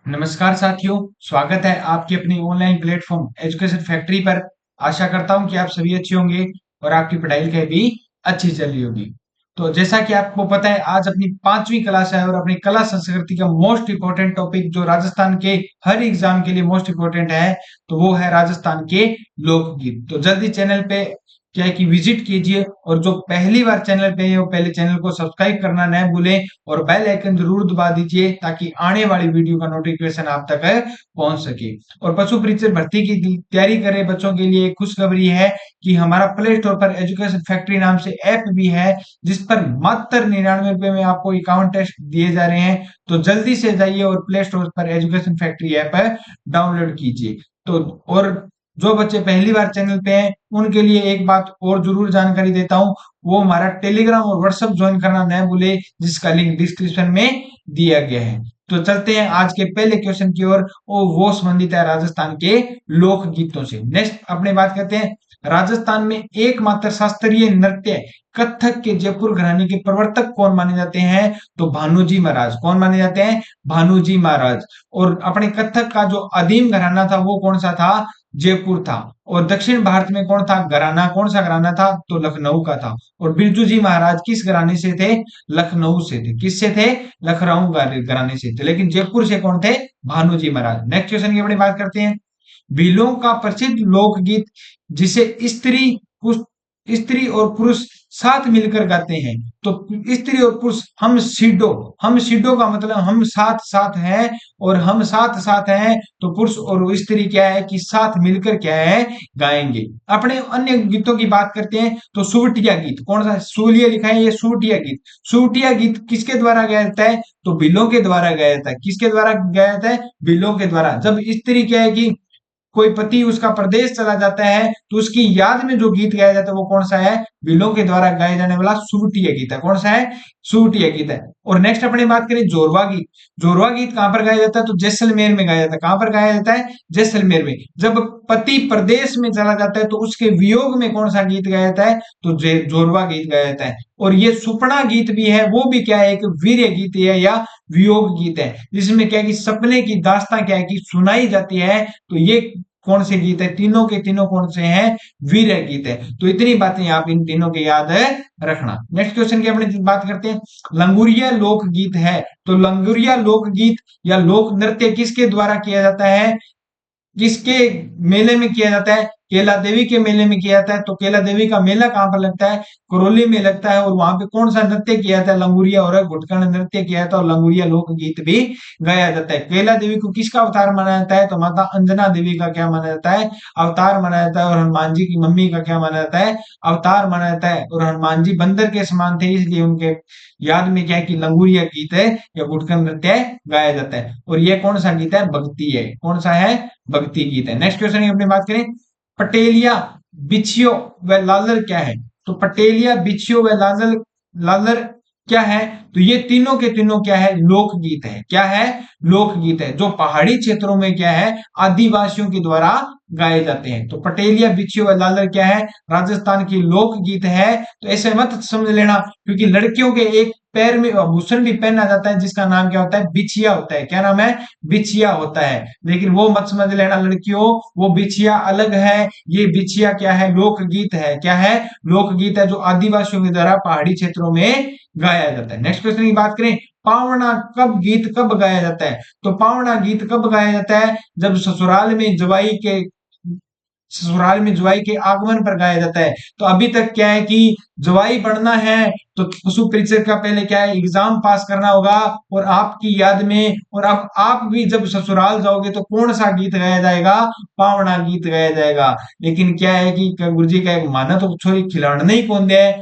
नमस्कार साथियों, स्वागत है आपके अपनी ऑनलाइन प्लेटफॉर्म एजुकेशन फैक्ट्री पर। आशा करता हूं कि आप सभी अच्छे होंगे और आपकी पढ़ाई लिखाई भी अच्छी चल रही होगी। तो जैसा कि आपको पता है, आज अपनी 5वीं क्लास है और अपनी कला संस्कृति का मोस्ट इम्पोर्टेंट टॉपिक जो राजस्थान के हर एग्जाम के लिए मोस्ट इम्पोर्टेंट है, तो वो है राजस्थान के लोकगीत। तो जल्दी चैनल पे क्या है कि विजिट कीजिए, और जो पहली बार चैनल पे है वो पहले चैनल को सब्सक्राइब करना न भूलें और बेल आइकन जरूर दबा दीजिए ताकि आने वाली वीडियो का नोटिफिकेशन आप तक पहुंच सके। और पशु परीक्षक भर्ती की तैयारी कर रहे बच्चों के लिए खुशखबरी है कि हमारा प्ले स्टोर पर एजुकेशन फैक्ट्री नाम से ऐप भी है, जिस पर मात्र 99 रुपए में आपको 51 टेस्ट दिए जा रहे हैं। तो जल्दी से जाइए और प्ले स्टोर पर एजुकेशन फैक्ट्री ऐप डाउनलोड कीजिए। तो और जो बच्चे पहली बार चैनल पे हैं उनके लिए एक बात और जरूर जानकारी देता हूं, वो हमारा टेलीग्राम और व्हाट्सएप ज्वाइन करना न भूले, जिसका लिंक डिस्क्रिप्शन में दिया गया है। तो चलते हैं आज के पहले क्वेश्चन की ओर, और वो संबंधित है राजस्थान के लोकगीतों से। नेक्स्ट अपने बात करते हैं, राजस्थान में एकमात्र शास्त्रीय नृत्य कथक के जयपुर घराने के प्रवर्तक कौन माने जाते हैं? तो भानुजी महाराज। कौन माने जाते हैं? भानुजी महाराज। और अपने कथक का जो आदिम घराना था वो कौन सा था? जयपुर था। और दक्षिण भारत में कौन था घराना? कौन सा घराना था? तो लखनऊ का था। और बिरजू जी महाराज किस घराने से थे? लखनऊ से थे। किससे थे? लखनऊ घराने से थे। लेकिन जयपुर से कौन थे? भानु जी महाराज। नेक्स्ट क्वेश्चन की अपनी बात करते हैं, भीलों का प्रसिद्ध लोकगीत जिसे स्त्री और पुरुष साथ मिलकर गाते हैं, तो स्त्री और पुरुष हम सिडो का मतलब हम साथ साथ हैं, और हम साथ साथ हैं तो पुरुष और स्त्री क्या है कि साथ मिलकर क्या है गाएंगे। अपने अन्य गीतों की बात करते हैं, तो सुवटिया गीत कौन सा? सूलिया लिखा है, ये सुवटिया गीत। सुवटिया गीत किसके द्वारा गाया जाता है? तो बिलों के द्वारा गाया जाता है। किसके द्वारा गाया जाता है? बिलों के द्वारा। जब स्त्री क्या है कि कोई पति उसका प्रदेश चला जाता है तो उसकी याद में जो गीत गाया जाता है वो कौन सा है? बिलों के द्वारा गाया जाने वाला सुरतीय गीत है। कौन सा है? सुरतीय गीत है। और नेक्स्ट अपनी बात करें जोरवा गीत। जोरवा गीत कहां पर गाया जाता है? तो जैसलमेर में गाया जाता है। कहां पर गाया जाता है? जैसलमेर में। जब पति प्रदेश में चला जाता है तो उसके वियोग में कौन सा गीत गाया जाता है? तो जोरवा गीत गाया जाता है। और ये सुपना गीत भी है, वो भी क्या है? एक वीर गीत है या वियोग गीत है, जिसमें क्या है कि सपने की दास्तां क्या है कि सुनाई जाती है। तो ये कौन से गीत है? तीनों के तीनों कौन से हैं? वीर गीत है। तो इतनी बातें आप इन तीनों के याद है रखना। नेक्स्ट क्वेश्चन की अपने बात करते हैं, लंगुरिया लोक गीत है, तो लंगुरिया लोक गीत या लोक नृत्य किसके द्वारा किया जाता है? किसके मेले में किया जाता है? केला देवी के मेले में किया जाता है। तो केला देवी का मेला कहां पर लगता है? करौली में लगता है। और वहां पे कौन सा नृत्य किया जाता है? लंगुरिया और घुटकण नृत्य किया जाता है, और लंगुरिया लोक गीत भी गाया जाता है। केला देवी को किसका अवतार माना जाता है? तो माता अंजना देवी का क्या माना जाता है? अवतार माना जाता है। और हनुमान जी की मम्मी का क्या माना जाता है? अवतार माना जाता है। और हनुमान जी बंदर के समान थे, इसलिए उनके याद में क्या है कि लंगुरिया गीत है या घुटकण नृत्य गाया जाता है। और ये कौन सा गीत है? भक्ति है। कौन सा है? भक्ति गीत है। नेक्स्ट क्वेश्चन की अपनी बात करें, पटेलिया, बिछियो व लालर क्या है? तो पटेलिया, बिछियो व लालर लालर क्या है? तो ये तीनों के तीनों क्या है? लोकगीत है। क्या है? लोकगीत है, जो पहाड़ी क्षेत्रों में क्या है? आदिवासियों के द्वारा गाए जाते हैं। तो पटेलिया, बिछियो व लालर क्या है? राजस्थान की लोकगीत है। तो ऐसे मत समझ लेना, क्योंकि लड़कियों के एक पैर में आभूषण भी पहना जाता है जिसका नाम क्या होता है? बिछिया होता है। क्या नाम है? बिछिया होता है। लेकिन वो मत समझ लेना लड़कियों, वो बिछिया अलग है। ये बिछिया क्या है? लोकगीत है। क्या है? लोकगीत है, जो आदिवासियों के द्वारा पहाड़ी क्षेत्रों में गाया जाता है। नेक्स्ट क्वेश्चन की बात करें, पावना कब गीत कब गाया जाता है? तो पावना गीत कब गाया जाता है? जब ससुराल में जवाई के आगमन पर गाया जाता है। तो अभी तक क्या है कि जवाई बनना है तो पशु परीक्षक का पहले क्या है? एग्जाम पास करना होगा और आपकी याद में। और अब आप भी जब ससुराल जाओगे तो कौन सा गीत गाया जाएगा? पावना गीत गाया जाएगा। लेकिन क्या है कि गुरु जी का एक माना तो छोरी खिलाड़ने ही कौन दे,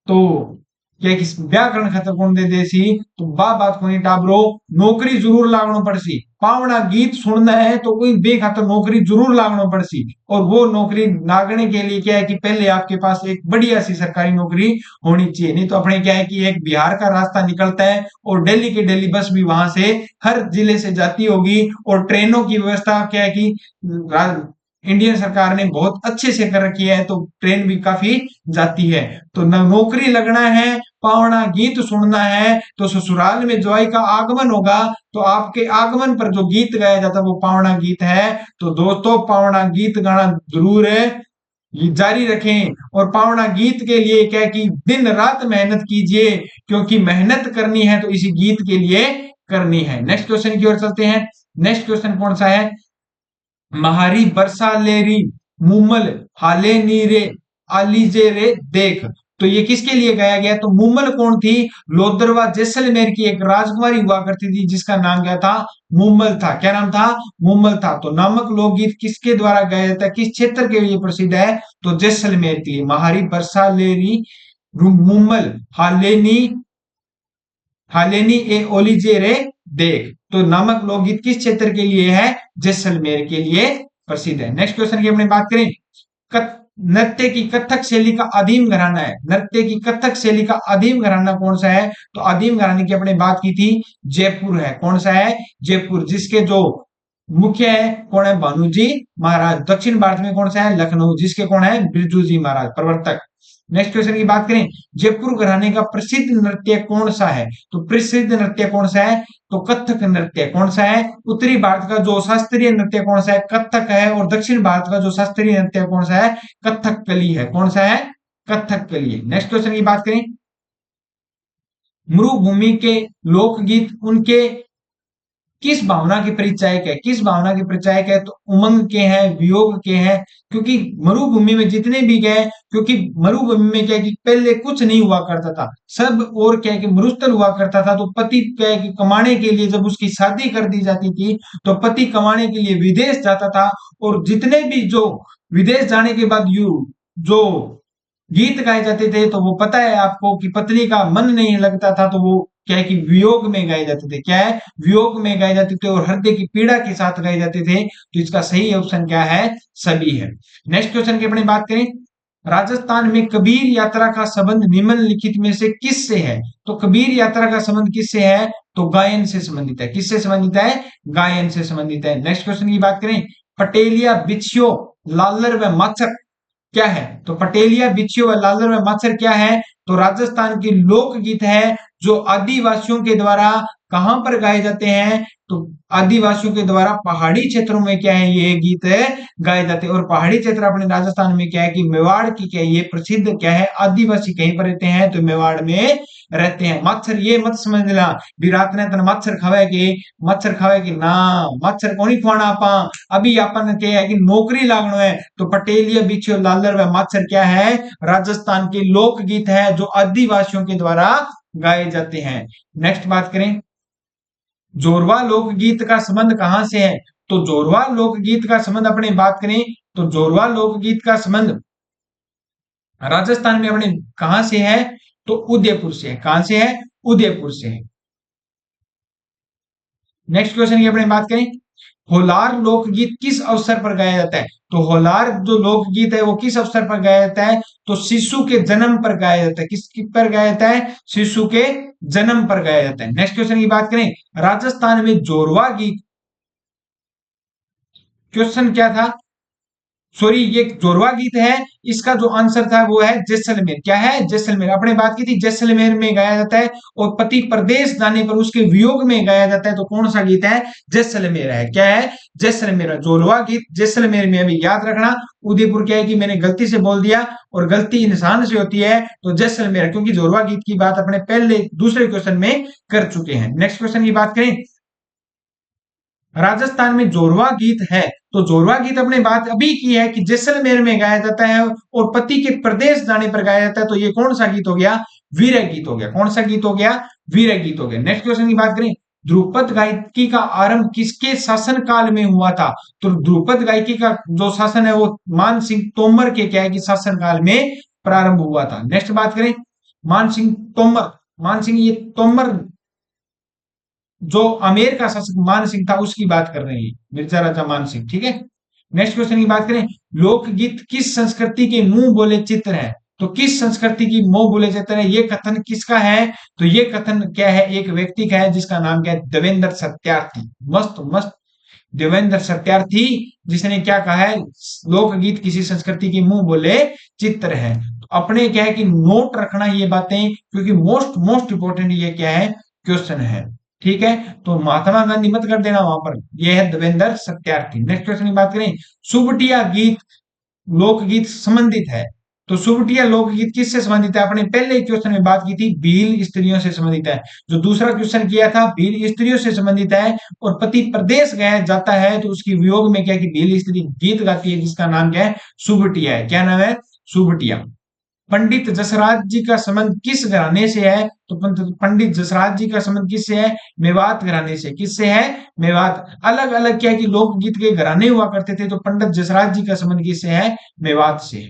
तो क्या कि व्याकरण खतर कौन दे देसी, तो बात को नहीं टाबरो, नौकरी जरूर लागनो पड़सी। पावना गीत सुनना है तो कोई बेखातर नौकरी जरूर लागनो पड़सी। और वो नौकरी लागने के लिए क्या है कि पहले आपके पास एक बढ़िया सी सरकारी नौकरी होनी चाहिए। नहीं तो अपने क्या है कि एक बिहार का रास्ता निकलता है और दिल्ली की दिल्ली बस भी वहां से हर जिले से जाती होगी। और ट्रेनों की व्यवस्था क्या है कि इंडियन सरकार ने बहुत अच्छे से कर रखी है, तो ट्रेन भी काफी जाती है। तो नौकरी लगना है पावना गीत सुनना है तो ससुराल में जोई का आगमन होगा, तो आपके आगमन पर जो गीत गाया जाता है वो पावना गीत है। तो दोस्तों पावना गीत गाना जरूर है ये जारी रखें, और पावना गीत के लिए क्या है कि दिन रात मेहनत कीजिए, क्योंकि मेहनत करनी है तो इसी गीत के लिए करनी है। नेक्स्ट क्वेश्चन की ओर चलते हैं। नेक्स्ट क्वेश्चन कौन सा है? महारी बरसा लेरी मुमल हाले नीरे आलीजे रे देख। तो ये किसके लिए गाया गया? तो मुमल कौन थी? लोदरवा जैसलमेर की एक राजकुमारी हुआ करती थी जिसका नाम क्या था? मुमल था। क्या नाम था? मुमल था। तो नामक लोकगीत किसके द्वारा गाया जाता है, किस क्षेत्र के लिए प्रसिद्ध है? तो जैसलमेर के लिए। महारी बरसा लेरी मुमल हालेनी हालेनी ए ओलिजे रे देख। तो नामक लोकगीत किस क्षेत्र के लिए है? जैसलमेर के लिए प्रसिद्ध है। नेक्स्ट क्वेश्चन की अपने बात करें। नृत्य की कथक शैली का आदिम घराना है। नृत्य की कथक शैली का आदिम घराना कौन सा है? तो आदिम घराने की अपने बात की थी, जयपुर है। कौन सा है? जयपुर। जिसके जो मुख्य है कौन है? भानुजी महाराज। दक्षिण भारत में कौन सा है? लखनऊ। जिसके कौन है? बिरजू जी महाराज प्रवर्तक। नेक्स्ट क्वेश्चन की बात करें। जयपुर घराने का प्रसिद्ध नृत्य कौन सा है? तो प्रसिद्ध नृत्य कौन सा है? तो कथक नृत्य। कौन सा है? उत्तरी भारत का जो शास्त्रीय नृत्य कौन सा है? कथक है। और दक्षिण भारत का जो शास्त्रीय नृत्य कौन सा है? कथकली है। कौन सा है? कथकली। नेक्स्ट क्वेश्चन की बात करें। मरुभूमि के लोकगीत उनके किस भावना के परिचायक है? किस भावना के परिचायक है? तो उमंग के हैं, वियोग के हैं। क्योंकि मरुभूमि में जितने भी गए, क्योंकि मरुभूमि में क्या है कि पहले कुछ नहीं हुआ करता था, सब और क्या है कि मरुस्थल हुआ करता था। तो पति क्या है कि कमाने के लिए जब उसकी शादी कर दी जाती थी तो पति कमाने के लिए विदेश जाता था, और जितने भी जो विदेश जाने के बाद यू जो गीत गाए जाते थे तो वो पता है आपको कि पत्नी का मन नहीं लगता था, तो वो क्या है कि वियोग में गाए जाते थे। क्या है? वियोग में गाए जाते थे और हृदय की पीड़ा के साथ गाए जाते थे। तो इसका सही ऑप्शन क्या है? सभी है। नेक्स्ट क्वेश्चन की अपनी बात करें। राजस्थान में कबीर यात्रा का संबंध निम्नलिखित में से किससे है? तो कबीर यात्रा का संबंध किससे है? तो गायन से संबंधित है। किससे संबंधित है? गायन से संबंधित है। नेक्स्ट क्वेश्चन की बात करें। पटेलिया बिछियो लालर व माचर क्या है? तो पटेलिया बिच्छू व लालर व माचर क्या है? तो राजस्थान की लोकगीत है जो आदिवासियों के द्वारा कहां पर गाए जाते हैं? तो आदिवासियों के द्वारा पहाड़ी क्षेत्रों में क्या है ये गीत है गाए जाते हैं। और पहाड़ी क्षेत्र अपने राजस्थान में क्या है कि मेवाड़ की क्या है ये प्रसिद्ध क्या है? आदिवासी कहीं पर रहते हैं? तो मेवाड़ में रहते हैं। मच्छर ये मत समझना भी रात ने तन मच्छर खावे कि ना, मच्छर को नहीं खुआना आपा, अभी अपन क्या है कि नौकरी लागनो है। तो पटेलिया बिछियो लालर व माचर क्या है? राजस्थान के लोकगीत है जो आदिवासियों के द्वारा गाए जाते हैं। नेक्स्ट बात करें। जोरवा लोकगीत का संबंध कहां से है? तो जोरवा लोकगीत का संबंध अपने बात करें तो जोरवा लोकगीत का संबंध राजस्थान में अपने कहां से है? तो उदयपुर से है। कहां से है? उदयपुर से है। नेक्स्ट क्वेश्चन की अपने बात करें। होलार लोकगीत किस अवसर पर गाया जाता है? तो होलार जो लोकगीत है वो किस अवसर पर गाया जाता है? तो शिशु के जन्म पर गाया जाता है। किस पर गाया जाता है? शिशु के जन्म पर गाया जाता है। नेक्स्ट क्वेश्चन की बात करें। राजस्थान में जोरवा गीत, क्वेश्चन क्या था? सॉरी ये जोरवा गीत है, इसका जो आंसर था वो है जैसलमेर। क्या है? जैसलमेर। अपने बात की थी जैसलमेर में गाया जाता है, और पति प्रदेश जाने पर उसके वियोग में गाया जाता है। तो कौन सा गीत है? जैसलमेर है। क्या है? जैसलमेर। जोरवा गीत जैसलमेर में। अभी याद रखना उदयपुर क्या है कि मैंने गलती से बोल दिया, और गलती इंसान से होती है, तो जैसलमेर, क्योंकि जोरवा गीत की बात अपने पहले दूसरे क्वेश्चन में कर चुके हैं। नेक्स्ट क्वेश्चन की बात करें। राजस्थान में जोरवा गीत है, तो जोरवा गीत अपने बात अभी की है कि जैसलमेर में गाया जाता है और पति के प्रदेश जाने पर गाया जाता है। तो ये कौन सा गीत हो गया? वीर गीत हो गया। कौन सा गीत हो गया? वीर गीत हो गया। नेक्स्ट क्वेश्चन की बात करें। ध्रुपद गायकी का आरंभ किसके शासन काल में हुआ था? तो ध्रुपद गायकी का जो शासन है वो मान सिंह तोमर के क्या है कि शासन काल में प्रारंभ हुआ था। नेक्स्ट बात करें। मान सिंह तोमर, मान सिंह ये तोमर जो आमेर का शासक मान सिंह था उसकी बात कर रहे हैं, मिर्जा राजा मान सिंह। ठीक है। नेक्स्ट क्वेश्चन की बात करें। लोकगीत किस संस्कृति के मुंह बोले चित्र है? तो किस संस्कृति की मुंह बोले चित्र है? ये कथन किसका है? तो ये कथन क्या है? एक व्यक्ति का है जिसका नाम क्या है? देवेंद्र सत्यार्थी। मस्त मस्त। देवेंद्र सत्यार्थी जिसने क्या कहा है? लोकगीत किसी संस्कृति की मुंह बोले चित्र है। अपने क्या है कि नोट रखना ये बातें, क्योंकि मोस्ट मोस्ट इंपोर्टेंट ये क्या है, क्वेश्चन है। ठीक है, तो महात्मा गांधी मत कर देना वहां पर, ये है देवेंद्र सत्यार्थी। नेक्स्ट क्वेश्चन की बात करें, सुबटिया गीत लोकगीत संबंधित है। तो सुबटिया लोकगीत किससे संबंधित है? अपने पहले ही क्वेश्चन में बात की थी, भील स्त्रियों से संबंधित है। जो दूसरा क्वेश्चन किया था, भील स्त्रियों से संबंधित है। और पति प्रदेश गया जाता है तो उसकी वियोग में क्या कि भील स्त्री गीत गाती है, जिसका नाम क्या है, सुबटिया है। क्या नाम है? सुबटिया। पंडित जसराज जी का संबंध किस घराने से है? तो पंडित जसराज जी का संबंध किससे है? मेवात घराने से। किससे है? मेवात। अलग अलग क्या है कि लोकगीत के घराने हुआ करते थे, तो पंडित जसराज जी का संबंध किससे है? मेवात से।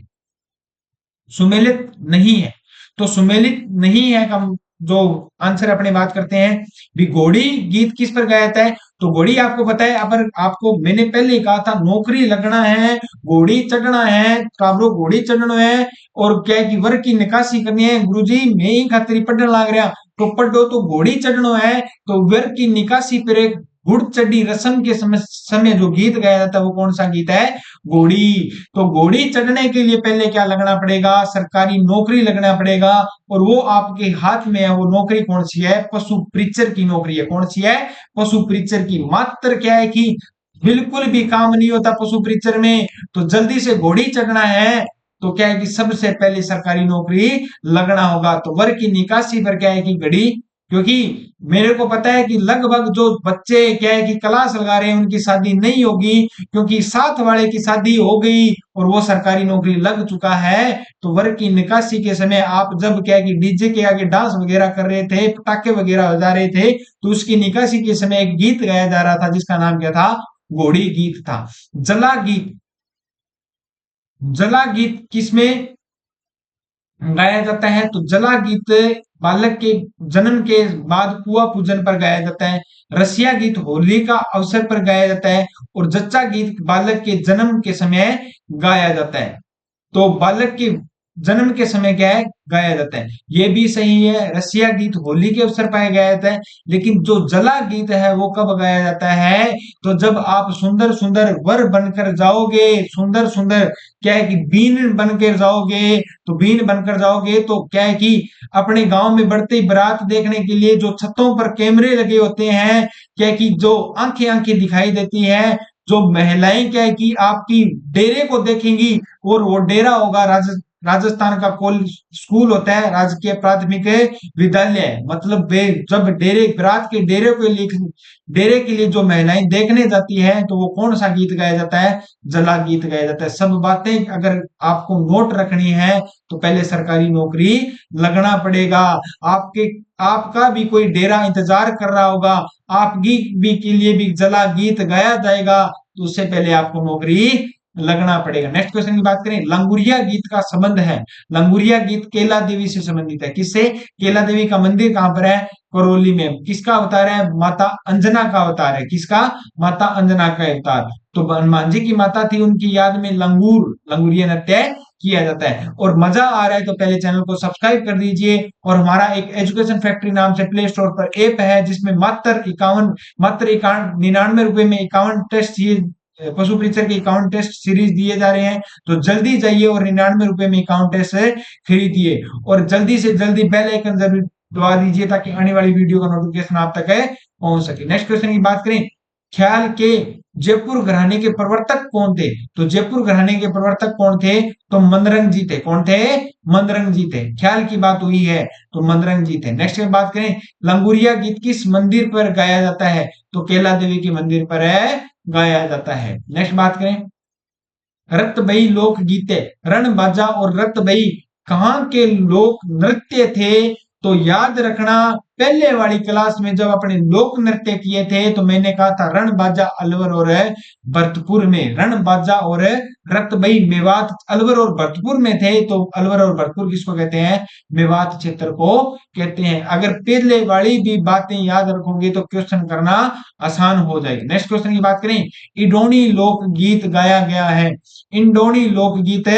सुमेलित नहीं है, तो सुमेलित नहीं है का जो आंसर अपने बात करते हैं भी, घोड़ी गीत किस पर गाया जाता है? तो घोड़ी आपको पता है, अगर आपको मैंने पहले ही कहा था, नौकरी लगना है, घोड़ी चढ़ना है, काबरो घोड़ी चढ़ना है, और क्या है कि वर्ग की निकासी करनी है। गुरुजी मैं ही खातिर पढ़ने लाग रहा, तो पढ़ो तो घोड़ी चढ़ना है, तो वर्ग की निकासी पर एक घुड़चढ़ी रस्म के समय जो गीत गाया जाता है वो कौन सा गीत है? घोड़ी। तो घोड़ी चढ़ने के लिए पहले क्या लगना पड़ेगा? सरकारी नौकरी लगना पड़ेगा, और वो आपके हाथ में है। वो नौकरी कौन सी है? पशु प्रीचर की नौकरी है। कौन सी है? पशु प्रीचर की। मात्र क्या है कि बिल्कुल भी काम नहीं होता पशु प्रीचर में, तो जल्दी से घोड़ी चढ़ना है तो क्या है कि सबसे पहले सरकारी नौकरी लगना होगा। तो वर्ग की निकासी पर क्या है कि घड़ी, क्योंकि मेरे को पता है कि लगभग जो बच्चे क्या है कि क्लास लगा रहे हैं उनकी शादी नहीं होगी, क्योंकि साथ वाले की शादी हो गई और वो सरकारी नौकरी लग चुका है। तो वर्ग की निकासी के समय आप जब क्या है कि डीजे के आगे डांस वगैरह कर रहे थे, पटाखे वगैरह बजा रहे थे, तो उसकी निकासी के समय एक गीत गाया जा रहा था जिसका नाम क्या था? घोड़ी गीत था। जला गीत, जला गीत किसमें गाया जाता है? तो जला गीत बालक के जन्म के बाद कुआ पूजन पर गाया जाता है। रसिया गीत होली का अवसर पर गाया जाता है। और जच्चा गीत बालक के जन्म के समय गाया जाता है। तो बालक के जन्म के समय क्या है? गाया जाता है। ये भी सही है, रसिया गीत होली के अवसर पर गाया जाता है। लेकिन जो जला गीत है वो कब गाया जाता है? तो जब आप सुंदर सुंदर वर बनकर जाओगे, सुंदर सुंदर क्या है कि बीन बनकर जाओगे, तो बीन बनकर जाओगे तो क्या है कि अपने गांव में बढ़ती बारात देखने के लिए जो छतों पर कैमरे लगे होते हैं, क्या है कि जो आंखें आंखें दिखाई देती है, जो महिलाएं क्या है कि आपकी डेरे को देखेंगी, और वो डेरा होगा राजस्थान का कोल स्कूल होता है, राजकीय प्राथमिक विद्यालय। मतलब वे जब डेरे बारात के डेरे को लिए, डेरे के लिए जो महिलाएं देखने जाती है, तो वो कौन सा गीत गाया जाता है? जला गीत गाया जाता है। सब बातें अगर आपको नोट रखनी है तो पहले सरकारी नौकरी लगना पड़ेगा। आपके आपका भी कोई डेरा इंतजार कर रहा होगा, आपकी भी के लिए भी जला गीत गाया जाएगा, तो उससे पहले आपको नौकरी लगना पड़ेगा। नेक्स्ट क्वेश्चन की बात करें, लंगुरिया गीत का संबंध है। लंगुरिया गीत केला देवी से संबंधित है। किससे? केला देवी का मंदिर कहां पर है? करौली में। किसका अवतार है? माता अंजना का अवतार है। किसका? माता अंजना का अवतार। तो हनुमान जी की माता थी, उनकी याद में लंगूरिया नृत्य किया जाता है। और मजा आ रहा है तो पहले चैनल को सब्सक्राइब कर दीजिए। और हमारा एक एजुकेशन फैक्ट्री नाम से प्ले स्टोर पर ऐप है, जिसमें मात्र 91 रुपए में 51 टेस्ट, ये पशु परीक्षक के 51 टेस्ट सीरीज दिए जा रहे हैं। तो जल्दी जाइए और 99 रुपए में 51 टेस्ट खरीदिए, और जल्दी से जल्दी बेल आइकन जरूर दबा दीजिए ताकि आने वाली वीडियो का नोटिफिकेशन आप तक पहुंच सके। नेक्स्ट क्वेश्चन की बात करें, ख्याल के जयपुर घराने के प्रवर्तक कौन थे? तो जयपुर घराने के प्रवर्तक कौन थे? तो मंदरंग जी थे। कौन थे? मंदरंग जी थे। ख्याल की बात हुई है तो मंदरंग जी थे। नेक्स्ट में बात करें, लंगूरिया गीत किस मंदिर पर गाया जाता है? तो केला देवी के मंदिर पर गाया जाता है। नेक्स्ट बात करें, रक्तबई लोक गीते, रण बाजा और रक्तबई कहाँ के लोक नृत्य थे? तो याद रखना, पहले वाली क्लास में जब अपने लोक नृत्य किए थे तो मैंने कहा था रण बाजा अलवर और भरतपुर में। रण बाजा और रक्तबई मेवात अलवर और भरतपुर में थे। तो अलवर और भरतपुर किसको कहते हैं? मेवात क्षेत्र को कहते हैं। अगर पहले वाली भी बातें याद रखोगे तो क्वेश्चन करना आसान हो जाएगी। नेक्स्ट क्वेश्चन की बात करें, इडोनी लोक गीत गाया गया है। इंडोनी लोक गीत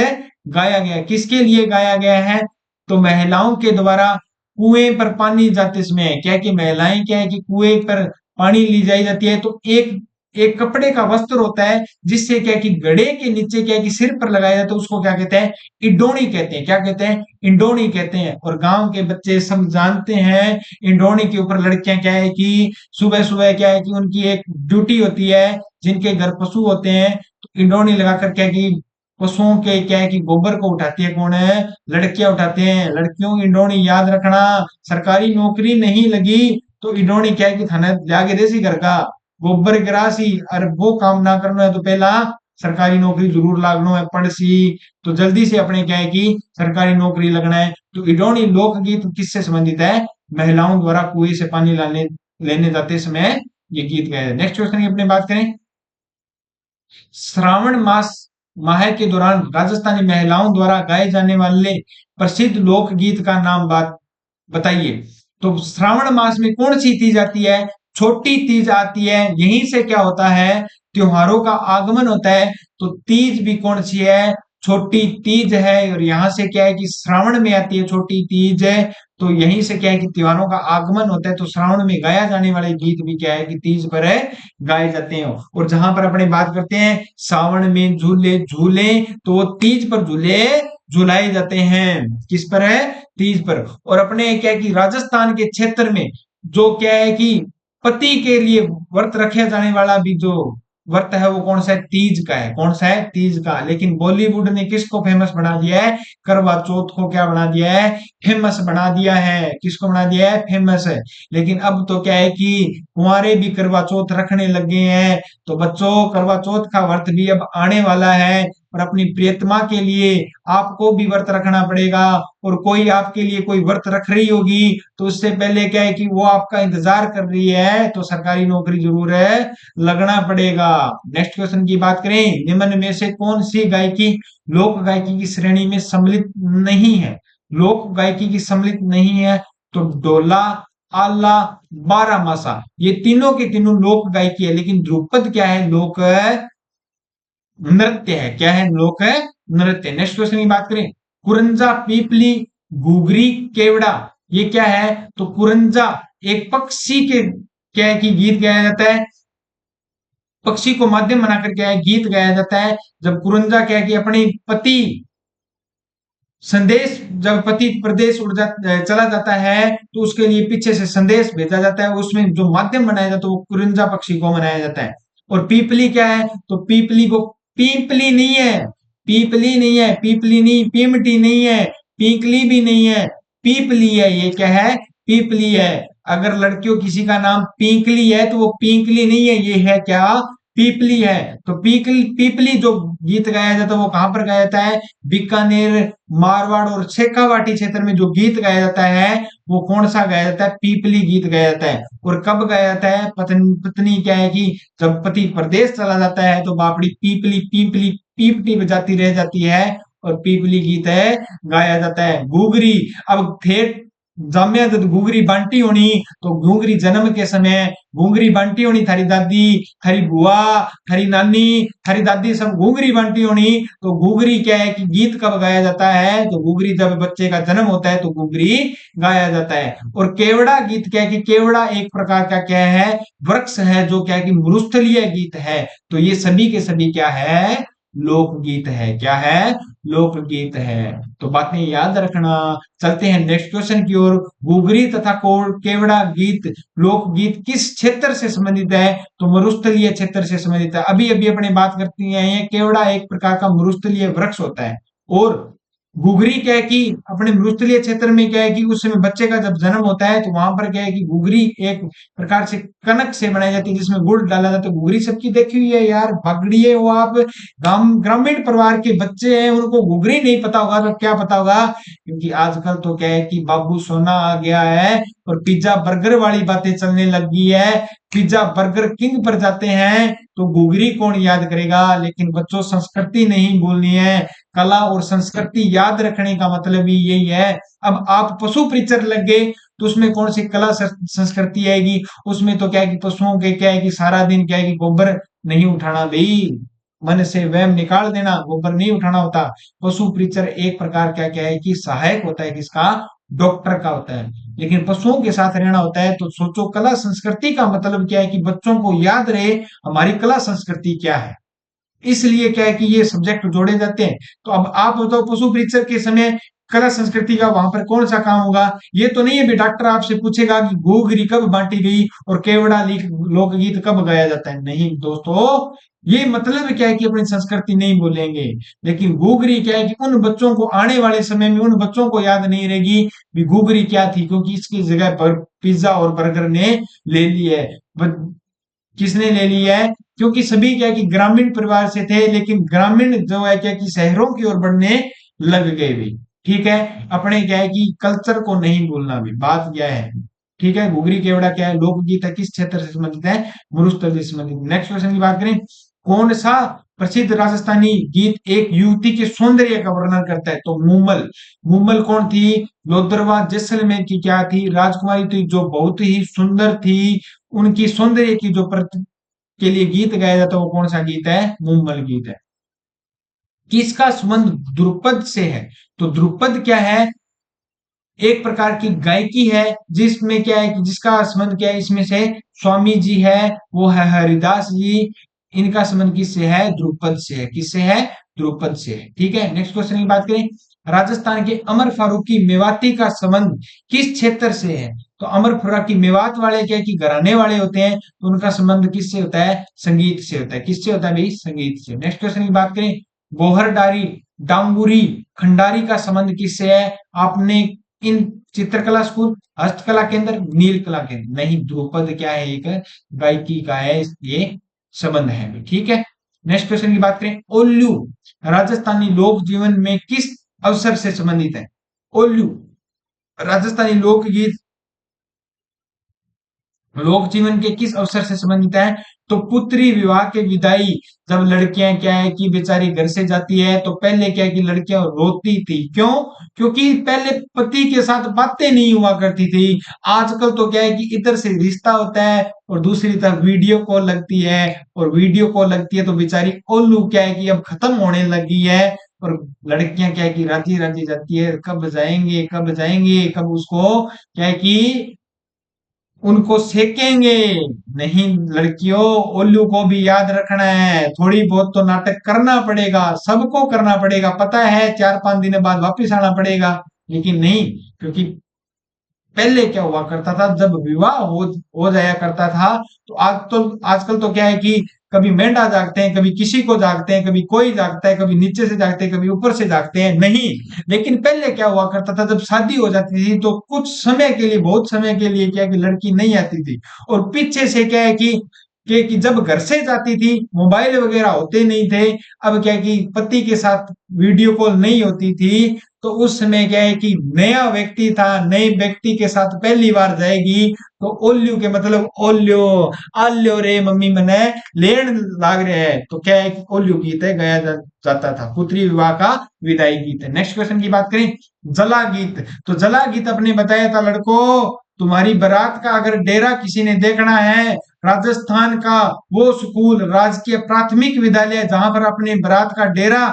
गाया गया, किसके लिए गाया गया है? तो महिलाओं के द्वारा कुएं पर पानी जाते समय, क्या कि महिलाएं क्या है कि कुएं पर पानी ली जाई जाती है, तो एक एक कपड़े का वस्त्र होता है, जिससे क्या है कि गड़े के नीचे क्या है कि सिर पर लगाया जाता है, उसको क्या कहते हैं, इंडोनी कहते हैं। क्या कहते हैं, इंडोनी कहते हैं। और गांव के बच्चे सब जानते हैं, इंडोनी के ऊपर लड़कियां क्या है कि सुबह सुबह क्या है कि उनकी एक ड्यूटी होती है, जिनके घर पशु होते हैं, तो इंडोनी लगाकर क्या है कि पशुओं के क्या है कि गोबर को उठाती है, कौन है, लड़कियां उठाते हैं। लड़कियों की इंडोनी याद रखना, सरकारी नौकरी नहीं लगी तो इंडोनी क्या है कि थाने जाके देसी घर का गोबर गिरासी, और वो काम ना करना है तो पहला सरकारी नौकरी जरूर लागनो है, पढ़ सी, तो जल्दी से अपने क्या है कि सरकारी नौकरी लगना है। तो इडोनी लोकगीत किससे संबंधित है, महिलाओं द्वारा कुएं से पानी लाने लेने जाते समय ये गीत गाया है। नेक्स्ट क्वेश्चन की अपनी बात करें, श्रावण मास माह के दौरान राजस्थानी महिलाओं द्वारा गाए जाने वाले प्रसिद्ध लोकगीत का नाम बात बताइए। तो श्रावण मास में कौन सी तीज आती है, छोटी तीज आती है। यहीं से क्या होता है, त्योहारों का आगमन होता है। तो तीज भी कौन सी है, छोटी तीज है। और यहां से क्या है कि श्रावण में आती है छोटी तीज है। तो यहीं से क्या है कि त्योहारों का आगमन होता है। तो श्रावण में गाया जाने वाले गीत भी क्या है कि तीज पर है गाए जाते हैं। और जहां पर अपने बात करते हैं सावन में झूले झूले, तो वो तीज पर झूले झुलाए जाते हैं। किस पर है, तीज पर। और अपने क्या है कि राजस्थान के क्षेत्र में जो क्या है कि पति के लिए व्रत रखे जाने वाला भी जो व्रत है, वो कौन सा है, तीज का है। कौन सा है, तीज का। लेकिन बॉलीवुड ने किसको फेमस बना दिया है, करवा चौथ को क्या बना दिया है, फेमस बना दिया है। किसको बना दिया है, फेमस है। लेकिन अब तो क्या है कि कुंवारे भी करवा चौथ रखने लगे हैं। तो बच्चों, करवा चौथ का व्रत भी अब आने वाला है, और अपनी प्रियतमा के लिए आपको भी व्रत रखना पड़ेगा। और कोई आपके लिए कोई व्रत रख रही होगी, तो उससे पहले क्या है कि वो आपका इंतजार कर रही है, तो सरकारी नौकरी जरूर है, लगना पड़ेगा। नेक्स्ट क्वेश्चन की बात करें, निम्न में से कौन सी गायकी लोक गायकी की श्रेणी में सम्मिलित नहीं है, लोक गायकी की सम्मिलित नहीं है। तो डोला, आला, बारामासा, ये तीनों के तीनों लोक गायकी है। लेकिन ध्रुपद क्या है, लोक नृत्य है। क्या है, लोक नृत्य। नेक्स्ट क्वेश्चन की बात करें, कुरंजा, पीपली, घुघरी, केवड़ा, ये क्या है। तो कुरंजा एक पक्षी के क्या है कि गीत गाया जाता है, पक्षी को माध्यम बनाकर क्या है गीत गाया जाता है। जब कुरंजा क्या है कि अपने पति संदेश, जब पति प्रदेश चला जाता है, तो उसके लिए पीछे से संदेश भेजा जाता है, उसमें जो माध्यम बनाया जाता है वो कुरंजा पक्षी को मनाया जाता है। और पीपली क्या है, तो पीपली को, पीपली नहीं है, पीपली नहीं है, पीपली नहीं, पीमटी नहीं है, पीकली भी नहीं है, पीपली है। ये क्या है, पीपली है। अगर लड़कियों किसी का नाम पीकली है तो वो पीकली नहीं है, ये है क्या, पीपली है। तो पीपली पीपली जो गीत गाया जाता है वो कहां पर गाया जाता है, बीकानेर, मारवाड़ और शेखावाटी क्षेत्र में जो गीत गाया जाता है वो कौन सा गाया जाता है, पीपली गीत गाया जाता है। और कब गाया जाता है, पत्नी क्या है कि जब पति प्रदेश चला जाता है, तो बापड़ी पीपली पीपली पीपटी बजाती रह जाती है, और पीपली गीत है गाया जाता है। घुघरी, अब ठेठ जामिया जब घुघरी बांटी होनी, तो घुघरी जन्म के समय घुघरी बांटी होनी, थारी दादी, थारी बुआ, थारी नानी, थारी दादी सब घुघरी बांटी होनी। तो घुघरी क्या है कि गीत कब गाया जाता है, तो घुघरी जब बच्चे का जन्म होता है तो घुघरी गाया जाता है। और केवड़ा गीत क्या है कि केवड़ा एक प्रकार का क्या है, वृक्ष है, जो क्या है कि मरुस्थलीय गीत है। तो ये सभी के सभी क्या है, लोकगीत है। क्या है, लोकगीत है। तो बातें याद रखना। चलते हैं नेक्स्ट क्वेश्चन की ओर। गुगरी तथा केवड़ा गीत लोकगीत किस क्षेत्र से संबंधित है, तो मरुस्थलीय क्षेत्र से संबंधित है। अभी अभी अपने बात करती हैं, केवड़ा एक प्रकार का मरुस्थलीय वृक्ष होता है। और गुगरी क्या है कि अपने मरुस्थलीय क्षेत्र में क्या है कि उस समय बच्चे का जब जन्म होता है, तो वहां पर क्या है कि गुगरी एक प्रकार से कनक से बनाई जाती है, जिसमें गुड़ डाला जाता है। गुगरी सबकी देखी हुई है यार, भगड़िए वो आप ग्रामीण परिवार के बच्चे हैं, उनको गुगरी नहीं पता होगा तो क्या पता होगा। क्योंकि आजकल तो क्या है कि बाबू सोना आ गया है, और पिज्जा बर्गर वाली बातें चलने लगी है। पिज्जा बर्गर किंग पर जाते हैं तो गुगरी कौन याद करेगा। लेकिन बच्चों, संस्कृति नहीं भूलनी है, कला और संस्कृति याद रखने का मतलब ही यही है। अब आप पशु पिक्चर लग गए, तो उसमें कौन सी कला संस्कृति आएगी, उसमें तो क्या है कि पशुओं के क्या है कि सारा दिन क्या है कि गोबर नहीं उठाना भाई, मन से वहम निकाल देना, गोबर नहीं उठाना होता। पशु पिक्चर एक प्रकार क्या क्या है कि सहायक होता है किसका, डॉक्टर का होता है, लेकिन पशुओं के साथ रहना होता है। तो सोचो कला संस्कृति का मतलब क्या है कि बच्चों को याद रहे हमारी कला संस्कृति क्या है, इसलिए क्या है कि ये सब्जेक्ट जोड़े जाते हैं। तो अब आप बताओ पशु परीक्षक के समय कला संस्कृति का वहां पर कौन सा काम होगा? ये तो नहीं है भी डॉक्टर आपसे पूछेगा कि घूघरी कब बांटी गई और केवड़ा लोकगीत कब गाया जाता है। नहीं दोस्तों, ये मतलब क्या है कि अपनी संस्कृति नहीं भूलेंगे, लेकिन घूघरी क्या है कि उन बच्चों को आने वाले समय में उन बच्चों को याद नहीं रहेगी भी घूघरी क्या थी, क्योंकि इसकी जगह पर पिज्जा और बर्गर ने ले ली है। किसने ले लिया है? क्योंकि सभी क्या है कि ग्रामीण परिवार से थे, लेकिन ग्रामीण जो है क्या कि शहरों की ओर बढ़ने लग गए भी। ठीक है, अपने क्या है कि कल्चर को नहीं भूलना भी, बात क्या है। ठीक है, घुघरी केवड़ा क्या है? लोकगीत है, किस क्षेत्र से संबंधित है? मरुस्थल से संबंधित। नेक्स्ट क्वेश्चन की बात करें, कौन सा प्रसिद्ध राजस्थानी गीत एक युवती के सौंदर्य का वर्णन करता है? तो मूमल। मूमल कौन थी? लोदरवा जैसलमेर की क्या थी? राजकुमारी थी, जो बहुत ही सुंदर थी। उनकी सौंदर्य की जो के लिए गीत गाया जाता है वो कौन सा गीत है? मुम्बल गीत है। किसका संबंध द्रुपद से है? तो द्रुपद क्या है? एक प्रकार की गायकी है, जिसमें क्या है कि जिसका संबंध क्या है इसमें से? स्वामी जी है, वो है हरिदास जी। इनका संबंध किससे है? द्रुपद से है। किससे है? द्रुपद से है। ठीक है, नेक्स्ट क्वेश्चन की बात करें, राजस्थान के अमर फारूकी मेवाती का संबंध किस क्षेत्र से है? तो अमर फारूकी मेवात वाले क्या है कि घराने वाले होते हैं, तो उनका संबंध किससे होता है? संगीत से होता है। किससे होता है भाई? संगीत से। नेक्स्ट क्वेश्चन की बात करें, गोहरडारी, डांगुरी, खंडारी का संबंध किससे है? आपने इन चित्रकला स्कूल, हस्तकला केंद्र, नील कला केंद्र, नहीं, ध्रुपद क्या है? एक गायकी का है, ये संबंध है। ठीक है, नेक्स्ट क्वेश्चन की बात करें, ओल्लू राजस्थानी लोक जीवन में किस अवसर से संबंधित है? ओल्लू राजस्थानी लोकगीत लोक जीवन के किस अवसर से संबंधित है? तो पुत्री विवाह के विदाई, जब लड़कियां क्या है कि बेचारी घर से जाती है, तो पहले क्या है कि लड़कियां रोती थी। क्यों? क्योंकि पहले पति के साथ बातें नहीं हुआ करती थी। आजकल तो क्या है कि इधर से रिश्ता होता है और दूसरी तरफ वीडियो कॉल लगती है, और वीडियो कॉल लगती है तो बेचारी ओल्लू क्या है कि अब खत्म होने लगी है। और लड़कियां क्या है कि राजी राजी जाती है, कब जाएंगे कब जाएंगे, कब उसको क्या है कि उनको सेकेंगे। नहीं लड़कियों, उल्लू को भी याद रखना है, थोड़ी बहुत तो नाटक करना पड़ेगा, सबको करना पड़ेगा। पता है 4-5 दिन बाद वापिस आना पड़ेगा, लेकिन नहीं, क्योंकि पहले क्या हुआ करता था, जब विवाह हो जाया करता था, तो आजकल तो क्या है कि कभी मेंढा जागते हैं, कभी किसी को जागते हैं, कभी कोई जागता है, कभी नीचे से जागते हैं, कभी ऊपर से जागते हैं। नहीं, लेकिन पहले क्या हुआ करता था, जब शादी हो जाती थी तो कुछ समय के लिए, बहुत समय के लिए क्या है कि लड़की नहीं आती थी, और पीछे से क्या है कि जब घर से जाती थी, मोबाइल वगैरह होते नहीं थे। अब क्या है कि पति के साथ वीडियो कॉल नहीं होती थी, तो उस समय क्या है कि नया व्यक्ति था, नए व्यक्ति के साथ पहली बार जाएगी, तो ओल्यू के मतलब ओल्यो, आल्यो रे मम्मी मने लेन लाग रहे हैं, तो क्या है कि ओल्यू गीत है गाया जाता था। पुत्री विवाह का विदाई गीत है। नेक्स्ट क्वेश्चन की बात करें, जला गीत। तो जला गीत अपने बताया था लड़कों, तुम्हारी बारात का अगर डेरा किसी ने देखना है, राजस्थान का वो स्कूल, राजकीय प्राथमिक विद्यालय, जहां पर अपने बारात का डेरा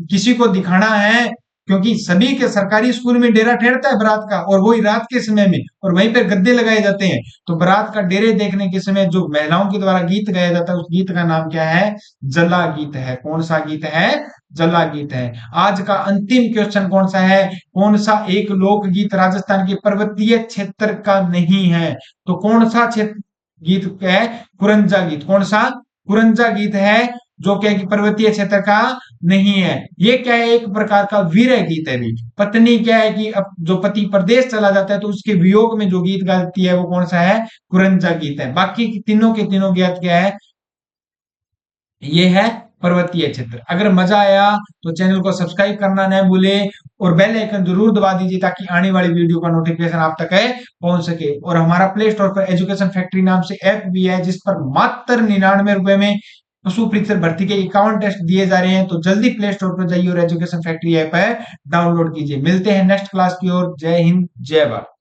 किसी को दिखाना है, क्योंकि सभी के सरकारी स्कूल में डेरा ठहरता है बारात का, और वही रात के समय में, और वहीं पर गद्दे लगाए जाते हैं। तो बारात का डेरे देखने के समय जो महिलाओं के द्वारा गीत गाया जाता है, उस गीत का नाम क्या है? जला गीत है। कौन सा गीत है? जला गीत है। आज का अंतिम क्वेश्चन कौन सा है? कौन सा एक लोकगीत राजस्थान के पर्वतीय क्षेत्र का नहीं है? तो कौन सा क्षेत्र गीत है? कुरंजा गीत। कौन सा? कुरंजा गीत है, जो क्या है कि पर्वतीय क्षेत्र का नहीं है। ये क्या है? एक प्रकार का वीर गीत है भी। पत्नी क्या है कि अब जो पति प्रदेश चला जाता है, तो उसके वियोग में जो गीत गाती है वो कौन सा है? कुरंजा गीत है। बाकी तीनों के तीनों गीत क्या है? ये है पर्वतीय क्षेत्र। अगर मजा आया तो चैनल को सब्सक्राइब करना न भूले, और बेल आइकन जरूर दबा दीजिए, ताकि आने वाली वीडियो का नोटिफिकेशन आप तक है पहुंच सके। और हमारा प्ले स्टोर पर एजुकेशन फैक्ट्री नाम से ऐप भी है, जिस पर मात्र 99 रुपए में पशु परीक्षक भर्ती के 51 टेस्ट दिए जा रहे हैं। तो जल्दी प्ले स्टोर पर जाइए और एजुकेशन फैक्ट्री ऐप है डाउनलोड कीजिए। मिलते हैं नेक्स्ट क्लास की ओर। जय हिंद, जय भारत।